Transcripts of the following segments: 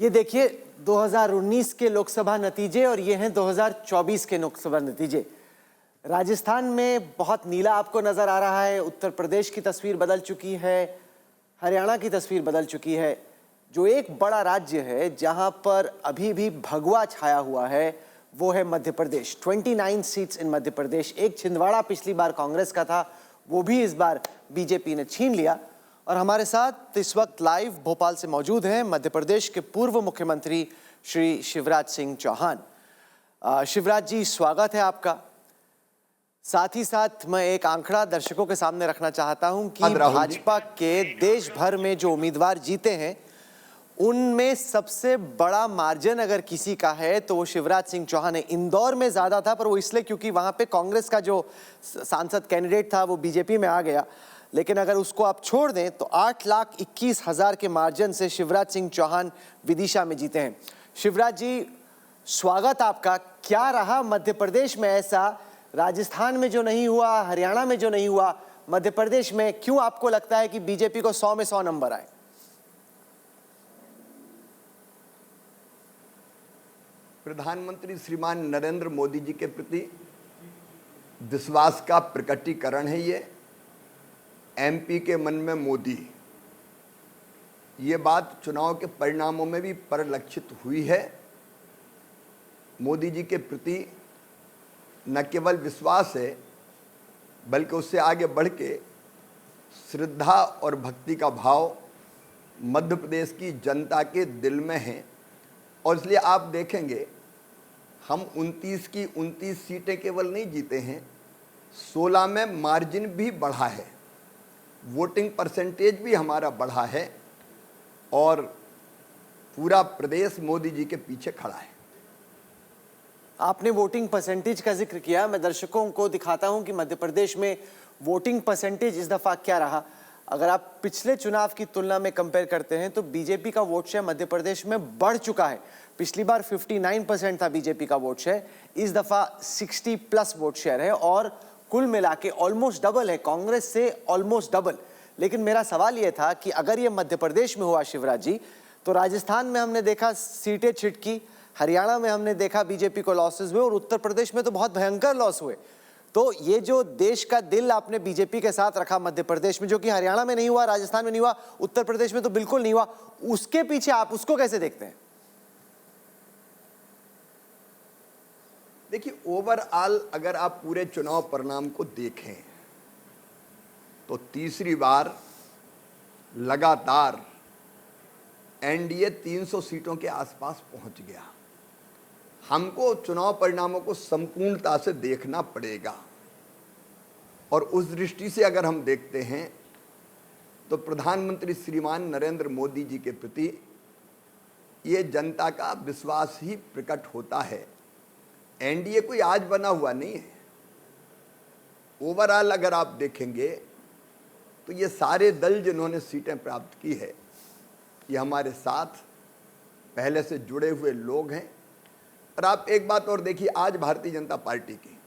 ये देखिए 2019 के लोकसभा नतीजे और ये हैं 2024 के लोकसभा नतीजे। राजस्थान में बहुत नीला आपको नजर आ रहा है, उत्तर प्रदेश की तस्वीर बदल चुकी है, हरियाणा की तस्वीर बदल चुकी है। जो एक बड़ा राज्य है जहां पर अभी भी भगवा छाया हुआ है वो है मध्य प्रदेश। 29 seats in Madhya Pradesh. एक छिंदवाड़ा पिछली बार कांग्रेस का था, वो भी इस बार बीजेपी ने छीन लिया। और हमारे साथ इस वक्त लाइव भोपाल से मौजूद हैं मध्य प्रदेश के पूर्व मुख्यमंत्री श्री शिवराज सिंह चौहान। शिवराज जी, स्वागत है आपका। साथ ही साथ मैं एक आंकड़ा दर्शकों के सामने रखना चाहता हूं कि भाजपा के देश भर में जो उम्मीदवार जीते हैं उनमें सबसे बड़ा मार्जिन अगर किसी का है तो वो शिवराज सिंह चौहान है। इंदौर में ज्यादा था, पर वो इसलिए क्योंकि वहां पे कांग्रेस का जो सांसद कैंडिडेट था वो बीजेपी में आ गया। लेकिन अगर उसको आप छोड़ दें तो 8,21,000 के मार्जिन से शिवराज सिंह चौहान विदिशा में जीते हैं। शिवराज जी, स्वागत आपका। क्या रहा मध्य प्रदेश में ऐसा, राजस्थान में जो नहीं हुआ, हरियाणा में जो नहीं हुआ, मध्य प्रदेश में क्यों आपको लगता है कि बीजेपी को 100 में 100 नंबर आए? प्रधानमंत्री श्रीमान नरेंद्र मोदी जी के प्रति विश्वास का प्रकटीकरण है। ये एमपी के मन में मोदी, ये बात चुनाव के परिणामों में भी परिलक्षित हुई है। मोदी जी के प्रति न केवल विश्वास है बल्कि उससे आगे बढ़ के श्रद्धा और भक्ति का भाव मध्य प्रदेश की जनता के दिल में है। और इसलिए आप देखेंगे हम 29 की 29 सीटें केवल नहीं जीते हैं, 16 में मार्जिन भी बढ़ा है, वोटिंग परसेंटेज भी हमारा बढ़ा है और पूरा प्रदेश मोदी जी के पीछे खड़ा है। आपने वोटिंग परसेंटेज का जिक्र किया, मैं दर्शकों को दिखाता हूं कि मध्य प्रदेश में वोटिंग परसेंटेज इस दफा क्या रहा। अगर आप पिछले चुनाव की तुलना में कंपेयर करते हैं तो बीजेपी का वोट शेयर मध्य प्रदेश में बढ़ चुका है। पिछली बार 59% था बीजेपी का वोट शेयर, इस दफा 60+ वोट शेयर है और कुल मिला के ऑलमोस्ट डबल है, कांग्रेस से ऑलमोस्ट डबल। लेकिन मेरा सवाल यह था कि अगर ये मध्य प्रदेश में हुआ शिवराज जी, तो राजस्थान में हमने देखा सीटें छिटकी, हरियाणा में हमने देखा बीजेपी को लॉसेस हुए और उत्तर प्रदेश में तो बहुत भयंकर लॉस हुए। तो ये जो देश का दिल आपने बीजेपी के साथ रखा मध्य प्रदेश में, जो कि हरियाणा में नहीं हुआ, राजस्थान में नहीं हुआ, उत्तर प्रदेश में तो बिल्कुल नहीं हुआ, उसके पीछे आप उसको कैसे देखते हैं? देखिए, ओवरऑल अगर आप पूरे चुनाव परिणाम को देखें तो तीसरी बार लगातार एनडीए 300 सीटों के आसपास पहुंच गया। हमको चुनाव परिणामों को संपूर्णता से देखना पड़ेगा और उस दृष्टि से अगर हम देखते हैं तो प्रधानमंत्री श्रीमान नरेंद्र मोदी जी के प्रति ये जनता का विश्वास ही प्रकट होता है। एनडीए कोई आज बना हुआ नहीं है। ओवरऑल अगर आप देखेंगे तो ये सारे दल जिन्होंने सीटें प्राप्त की है ये हमारे साथ पहले से जुड़े हुए लोग हैं। और आप एक बात और देखिए, आज भारतीय जनता पार्टी की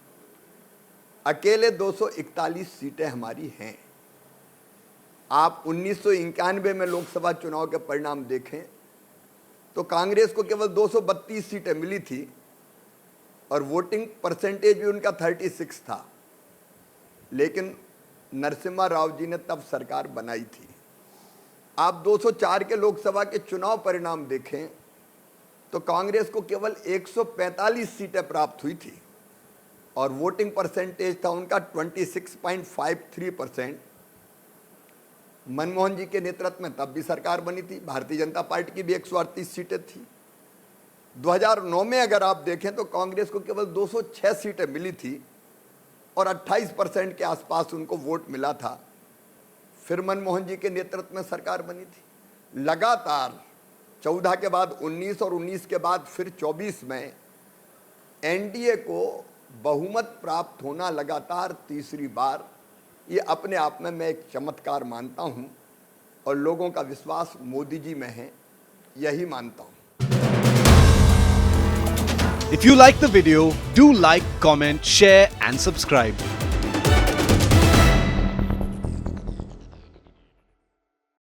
अकेले 241 सीटें हमारी हैं। आप 1991 में लोकसभा चुनाव के परिणाम देखें तो कांग्रेस को केवल 232 सीटें मिली थी और वोटिंग परसेंटेज भी उनका 36 था। लेकिन नरसिम्हा राव जी ने तब सरकार बनाई थी। आप 204 के लोकसभा के चुनाव परिणाम देखें तो कांग्रेस को केवल 145 सीटें प्राप्त हुई थी और वोटिंग परसेंटेज था उनका 26.53%। मनमोहन जी के नेतृत्व में तब भी सरकार बनी थी, भारतीय जनता पार्टी की भी 138 सीटें थी। 2009 में अगर आप देखें तो कांग्रेस को केवल 206 सीटें मिली थी और 28% के आसपास उनको वोट मिला था। फिर मनमोहन जी के नेतृत्व में सरकार बनी थी। लगातार 14 के बाद 19 और 19 के बाद फिर 24 में एनडीए को बहुमत प्राप्त होना लगातार तीसरी बार, ये अपने आप में मैं एक चमत्कार मानता हूं और लोगों का विश्वास मोदी जी में है, यही मानता हूं। If you like the video, do like, comment, share and subscribe.